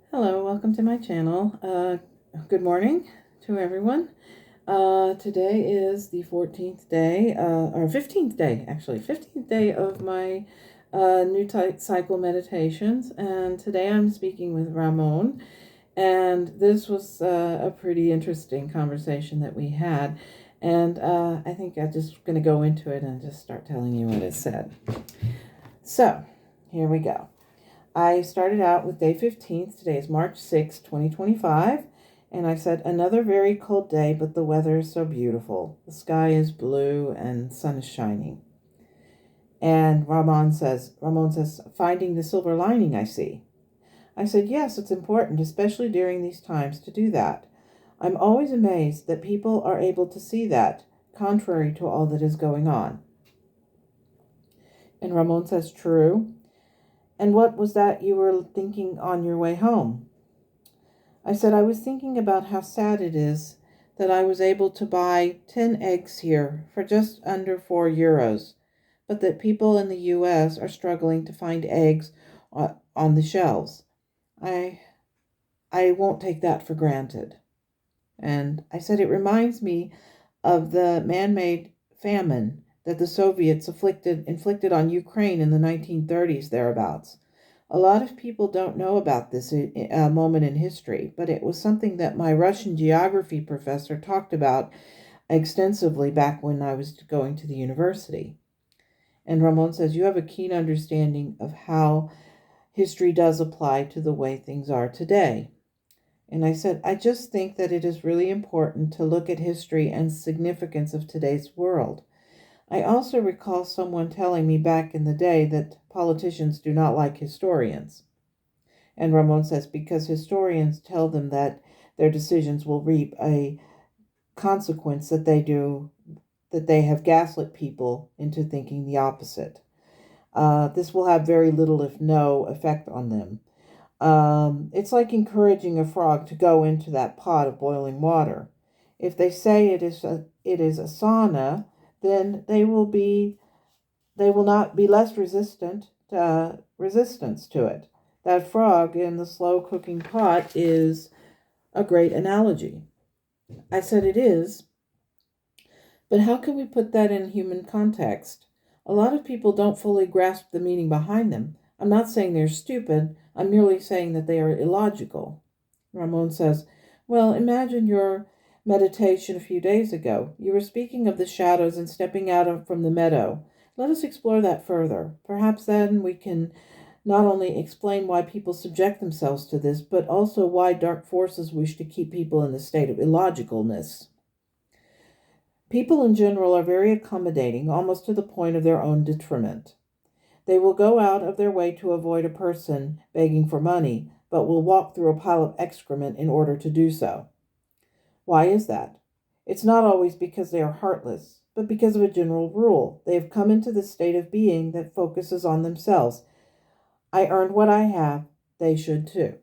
Hello, welcome to my channel. Good morning to everyone. Today is the 14th day, or 15th day, actually, 15th day of my new cycle meditations. And today I'm speaking with Ramón. And this was a pretty interesting conversation that we had. And I think I'm just going to go into it and just start telling you what it said. So, here we go. I started out with day 15th. Today is March 6, 2025. And I said, another very cold day, but the weather is so beautiful. The sky is blue and sun is shining. And Ramón says, finding the silver lining, I see. I said, yes, it's important, especially during these times, to do that. I'm always amazed that people are able to see that, contrary to all that is going on. And Ramón says, true. And what was that you were thinking on your way home? I said, I was thinking about how sad it is that I was able to buy 10 eggs here for just under €4, but that people in the U.S. are struggling to find eggs on the shelves. I won't take that for granted. And I said, it reminds me of the man-made famine that the Soviets inflicted on Ukraine in the 1930s, thereabouts. A lot of people don't know about this moment in history, but it was something that my Russian geography professor talked about extensively back when I was going to the university. And Ramón says, you have a keen understanding of how history does apply to the way things are today. And I said, I just think that it is really important to look at history and significance of today's world. I also recall someone telling me back in the day that politicians do not like historians. And Ramón says, because historians tell them that their decisions will reap a consequence that they have gaslit people into thinking the opposite. This will have very little, if no, effect on them. It's like encouraging a frog to go into that pot of boiling water. If they say it is a sauna, then they will not be less resistance to it. That frog in the slow cooking pot is a great analogy. I said it is, but how can we put that in human context? A lot of people don't fully grasp the meaning behind them. I'm not saying they're stupid, I'm merely saying that they are illogical. Ramón says, well, imagine your meditation a few days ago. You were speaking of the shadows and stepping out from the meadow. Let us explore that further. Perhaps then we can not only explain why people subject themselves to this, but also why dark forces wish to keep people in the state of illogicalness. People in general are very accommodating, almost to the point of their own detriment. They will go out of their way to avoid a person begging for money, but will walk through a pile of excrement in order to do so. Why is that? It's not always because they are heartless, but because of a general rule. They have come into this state of being that focuses on themselves. I earned what I have, they should too.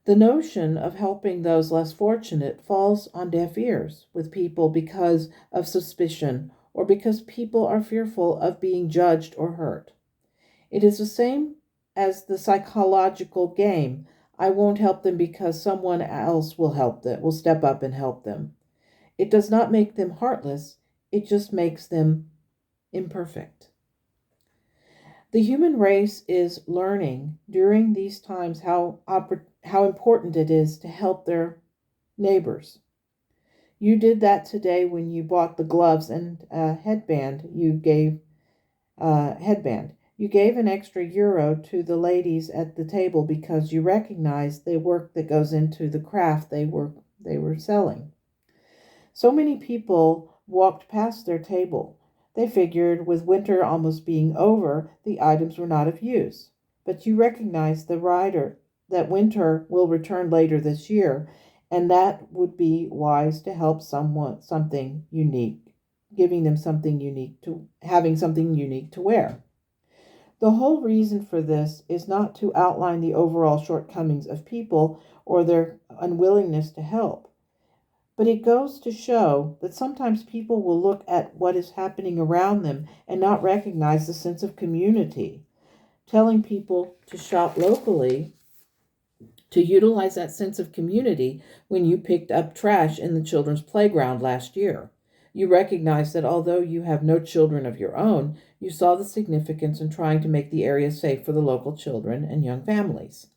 The notion of helping those less fortunate falls on deaf ears with people because of suspicion or because people are fearful of being judged or hurt. It is the same as the psychological game. I won't help them because someone else will step up and help them. It does not make them heartless, it just makes them imperfect. The human race is learning during these times how important it is to help their neighbors. You did that today when you bought the gloves and headband. You gave an extra euro to the ladies at the table because you recognized the work that goes into the craft they were selling. So many people walked past their table. They figured with winter almost being over, the items were not of use. But you recognize that winter will return later this year, and that would be wise to help something unique, giving them having something unique to wear. The whole reason for this is not to outline the overall shortcomings of people or their unwillingness to help. But it goes to show that sometimes people will look at what is happening around them and not recognize the sense of community. Telling people to shop locally to utilize that sense of community when you picked up trash in the children's playground last year. You recognized that although you have no children of your own, you saw the significance in trying to make the area safe for the local children and young families.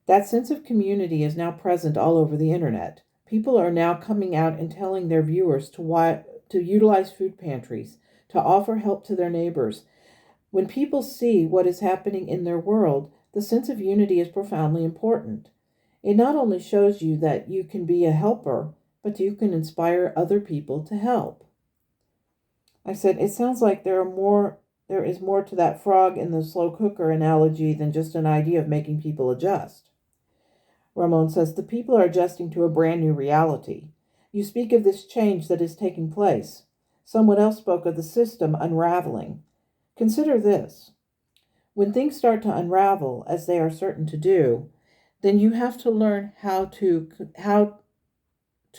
That sense of community is now present all over the internet. People are now coming out and telling their viewers to utilize food pantries, to offer help to their neighbors. When people see what is happening in their world, the sense of unity is profoundly important. It not only shows you that you can be a helper, but you can inspire other people to help. I said, it sounds like there is more to that frog in the slow cooker analogy than just an idea of making people adjust. Ramón says, the people are adjusting to a brand new reality. You speak of this change that is taking place. Someone else spoke of the system unraveling. Consider this. When things start to unravel, as they are certain to do, then you have to learn how to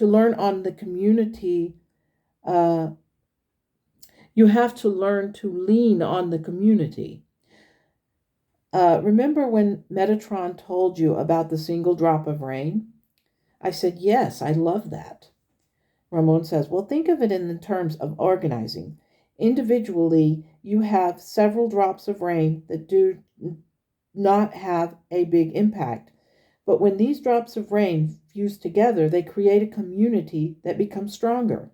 learn on the community. You have to learn to lean on the community. Remember when Metatron told you about the single drop of rain? I said, yes, I love that. Ramón says, well, think of it in the terms of organizing. Individually, you have several drops of rain that do not have a big impact. But when these drops of rain fuse together, they create a community that becomes stronger.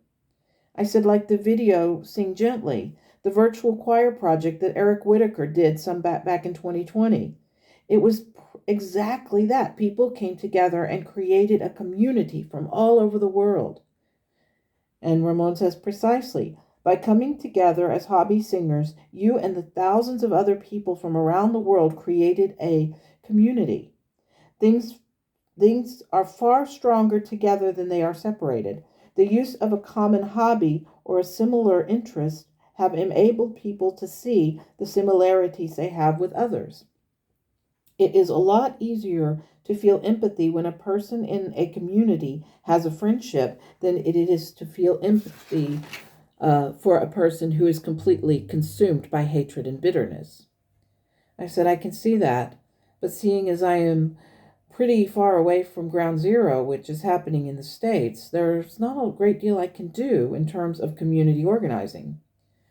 I said, like the video Sing Gently, the virtual choir project that Eric Whitaker did some back in 2020. It was exactly that. People came together and created a community from all over the world. And Ramón says, precisely. By coming together as hobby singers, you and the thousands of other people from around the world created a community. Things are far stronger together than they are separated. The use of a common hobby or a similar interest have enabled people to see the similarities they have with others. It is a lot easier to feel empathy when a person in a community has a friendship than it is to feel empathy for a person who is completely consumed by hatred and bitterness. I said, I can see that, but seeing as I am pretty far away from ground zero, which is happening in the States, there's not a great deal I can do in terms of community organizing.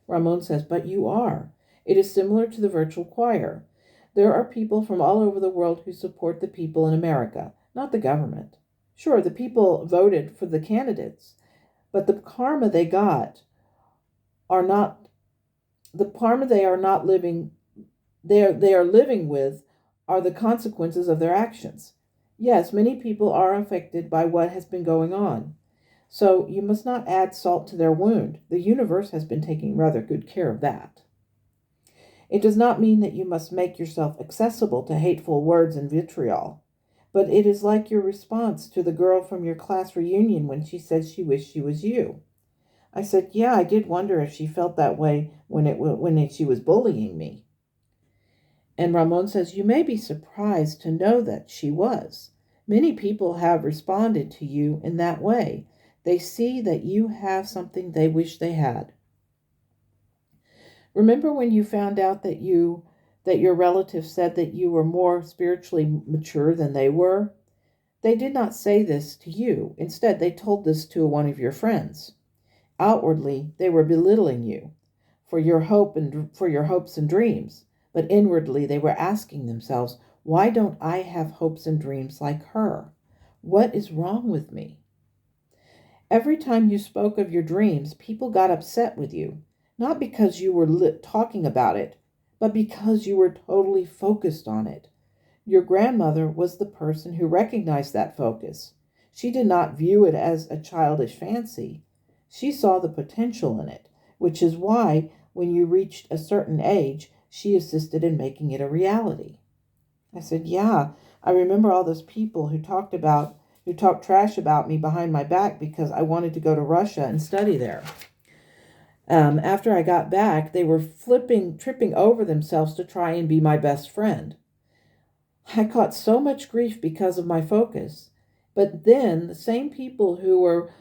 Ramón says, but you are. It is similar to the virtual choir. There are people from all over the world who support the people in America, not the government. Sure, the people voted for the candidates, but the karma they got are not the karma they are not living they are living with are the consequences of their actions. Yes, many people are affected by what has been going on. So you must not add salt to their wound. The universe has been taking rather good care of that. It does not mean that you must make yourself accessible to hateful words and vitriol, but it is like your response to the girl from your class reunion when she said she wished she was you. I said, yeah, I did wonder if she felt that way when she was bullying me. And Ramón says, you may be surprised to know that she was. Many people have responded to you in that way. They see that you have something they wish they had. Remember when you found out that your relatives said that you were more spiritually mature than they were? They did not say this to you. Instead, they told this to one of your friends. Outwardly, they were belittling you for your hopes and dreams. But inwardly, they were asking themselves, why don't I have hopes and dreams like her? What is wrong with me? Every time you spoke of your dreams, people got upset with you, not because you were talking about it, but because you were totally focused on it. Your grandmother was the person who recognized that focus. She did not view it as a childish fancy. She saw the potential in it, which is why, when you reached a certain age, she assisted in making it a reality. I said, yeah, I remember all those people who talked trash about me behind my back because I wanted to go to Russia and study there. After I got back, they were tripping over themselves to try and be my best friend. I caught so much grief because of my focus. But then the same people who were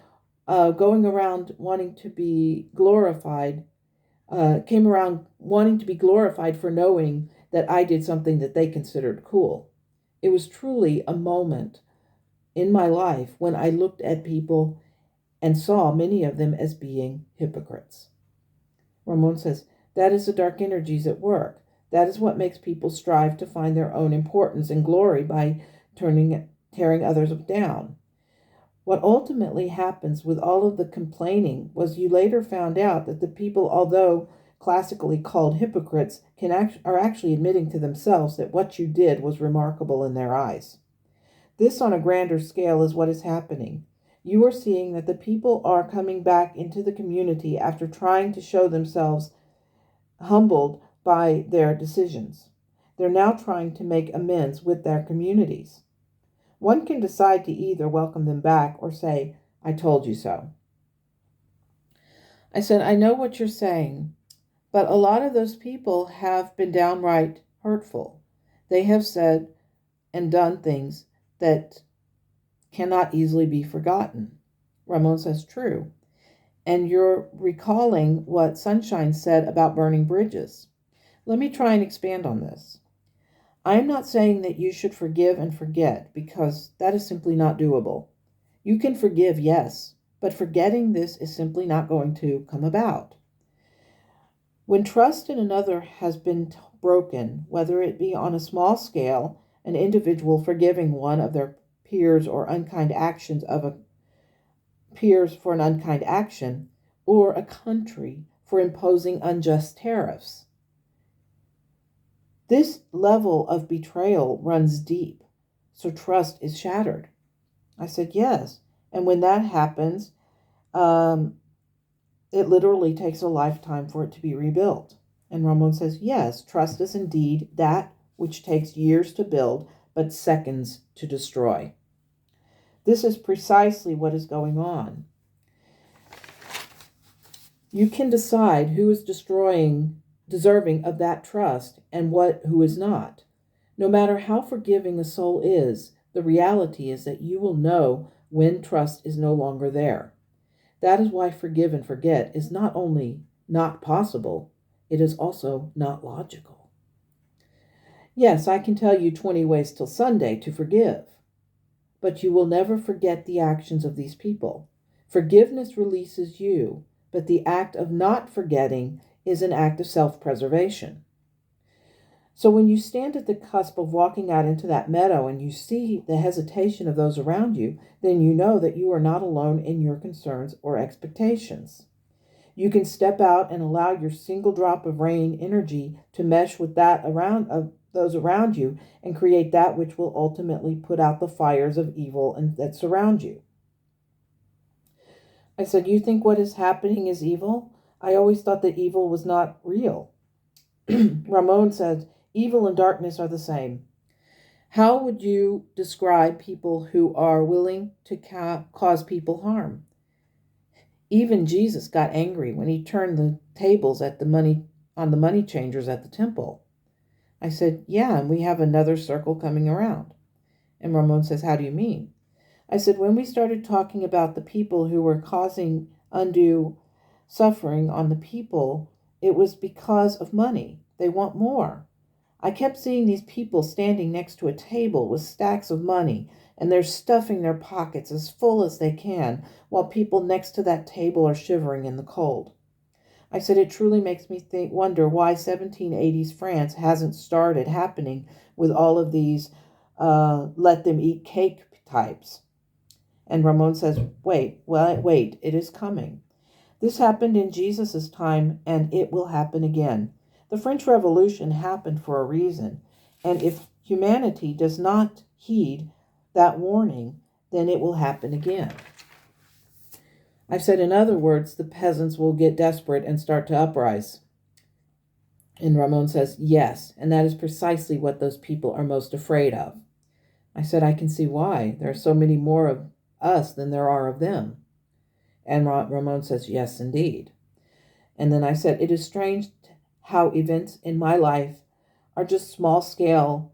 going around wanting to be glorified came around wanting to be glorified for knowing that I did something that they considered cool. It was truly a moment in my life when I looked at people and saw many of them as being hypocrites. Ramon says, that is the dark energies at work. That is what makes people strive to find their own importance and glory by tearing others down. What ultimately happens with all of the complaining was you later found out that the people, although classically called hypocrites, are actually admitting to themselves that what you did was remarkable in their eyes. This, on a grander scale, is what is happening. You are seeing that the people are coming back into the community after trying to show themselves humbled by their decisions. They're now trying to make amends with their communities. One can decide to either welcome them back or say, I told you so. I said, I know what you're saying, but a lot of those people have been downright hurtful. They have said and done things that cannot easily be forgotten. Ramon says, true. And you're recalling what Sunshine said about burning bridges. Let me try and expand on this. I am not saying that you should forgive and forget, because that is simply not doable. You can forgive, yes, but forgetting this is simply not going to come about. When trust in another has been broken, whether it be on a small scale, an individual forgiving one of their peers or unkind actions of a peers for an unkind action, or a country for imposing unjust tariffs, this level of betrayal runs deep, so trust is shattered. I said, yes. And when that happens, it literally takes a lifetime for it to be rebuilt. And Ramon says, yes, trust is indeed that which takes years to build, but seconds to destroy. This is precisely what is going on. You can decide who is deserving of that trust and who is not. No matter how forgiving a soul is, the reality is that you will know when trust is no longer there. That is why forgive and forget is not only not possible, it is also not logical. Yes, I can tell you 20 ways till Sunday to forgive, but you will never forget the actions of these people. Forgiveness releases you, but the act of not forgetting is an act of self-preservation. So when you stand at the cusp of walking out into that meadow and you see the hesitation of those around you, then you know that you are not alone in your concerns or expectations. You can step out and allow your single drop of rain energy to mesh with that of those around you and create that which will ultimately put out the fires of evil that surround you. I said, you think what is happening is evil? I always thought that evil was not real. Ramon said, evil and darkness are the same. How would you describe people who are willing to cause people harm? Even Jesus got angry when he turned the tables on the money changers at the temple. I said, yeah, and we have another circle coming around. And Ramon says, how do you mean? I said, when we started talking about the people who were causing undue suffering on the people, it was because of money. They want more. I kept seeing these people standing next to a table with stacks of money, and they're stuffing their pockets as full as they can, while people next to that table are shivering in the cold. I said, it truly makes me wonder why 1780s France hasn't started happening with all of these let them eat cake types. And Ramon says, wait, it is coming. This happened in Jesus' time, and it will happen again. The French Revolution happened for a reason, and if humanity does not heed that warning, then it will happen again. I've said, in other words, the peasants will get desperate and start to uprise. And Ramon says, yes, and that is precisely what those people are most afraid of. I said, I can see why. There are so many more of us than there are of them. And Ramon says, yes, indeed. And then I said, it is strange how events in my life are just small-scale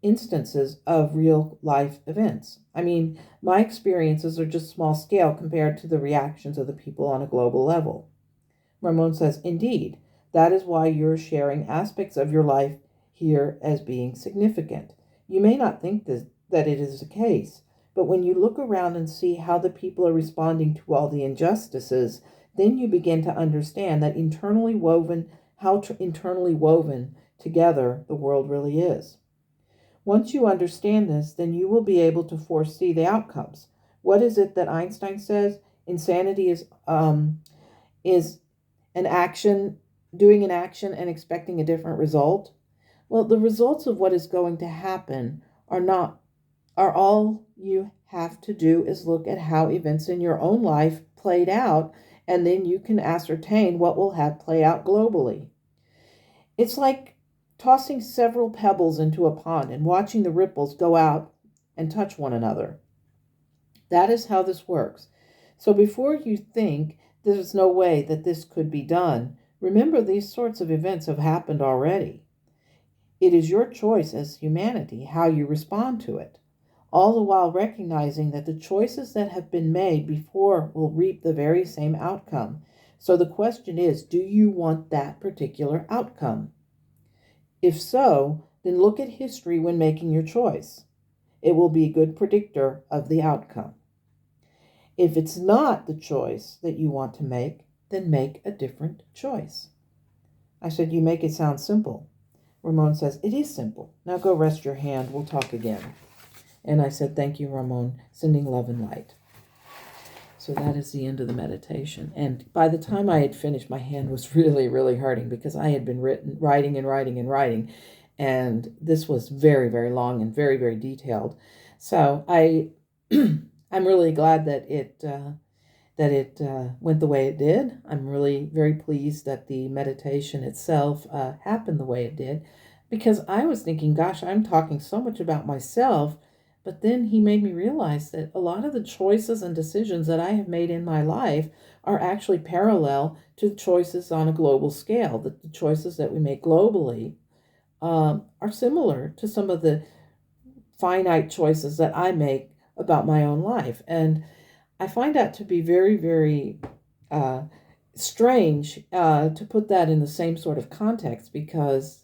instances of real life events. I mean, my experiences are just small scale compared to the reactions of the people on a global level. Ramon says, indeed, that is why you're sharing aspects of your life here as being significant. You may not think that it is the case, but when you look around and see how the people are responding to all the injustices, then you begin to understand that internally woven together the world really is. Once you understand this, then you will be able to foresee the outcomes. What is it that Einstein says? Insanity is an action, doing an action and expecting a different result. Well, the results of what is going to happen are all you have to do is look at how events in your own life played out, and then you can ascertain what will have play out globally. It's like tossing several pebbles into a pond and watching the ripples go out and touch one another. That is how this works. So before you think there's no way that this could be done, remember these sorts of events have happened already. It is your choice as humanity how you respond to it, all the while recognizing that the choices that have been made before will reap the very same outcome. So the question is, do you want that particular outcome? If so, then look at history when making your choice. It will be a good predictor of the outcome. If it's not the choice that you want to make, then make a different choice. I said, you make it sound simple. Ramon says, it is simple. Now go rest your hand. We'll talk again. And I said, thank you, Ramon, sending love and light. So that is the end of the meditation. And by the time I had finished, my hand was really, really hurting because I had been writing. And this was very, very long and very, very detailed. So I'm really glad that it went the way it did. I'm really very pleased that the meditation itself happened the way it did, because I was thinking, gosh, I'm talking so much about myself, but then he made me realize that a lot of the choices and decisions that I have made in my life are actually parallel to choices on a global scale. The choices that we make globally are similar to some of the finite choices that I make about my own life. And I find that to be very, very strange to put that in the same sort of context, because,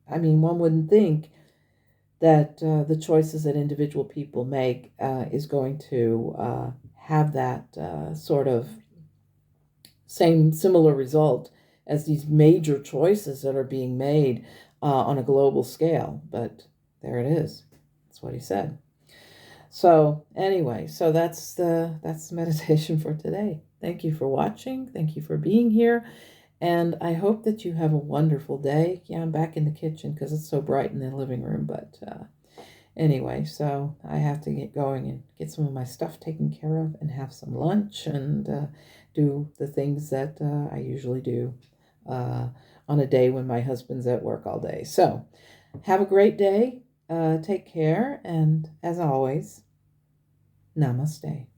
I mean, one wouldn't think that the choices that individual people make is going to have that sort of similar result as these major choices that are being made on a global scale. But there it is. That's what he said. So anyway, so that's the meditation for today. Thank you for watching. Thank you for being here. And I hope that you have a wonderful day. Yeah, I'm back in the kitchen because it's so bright in the living room. But anyway, so I have to get going and get some of my stuff taken care of and have some lunch and do the things that I usually do on a day when my husband's at work all day. So have a great day. Take care, and as always, namaste.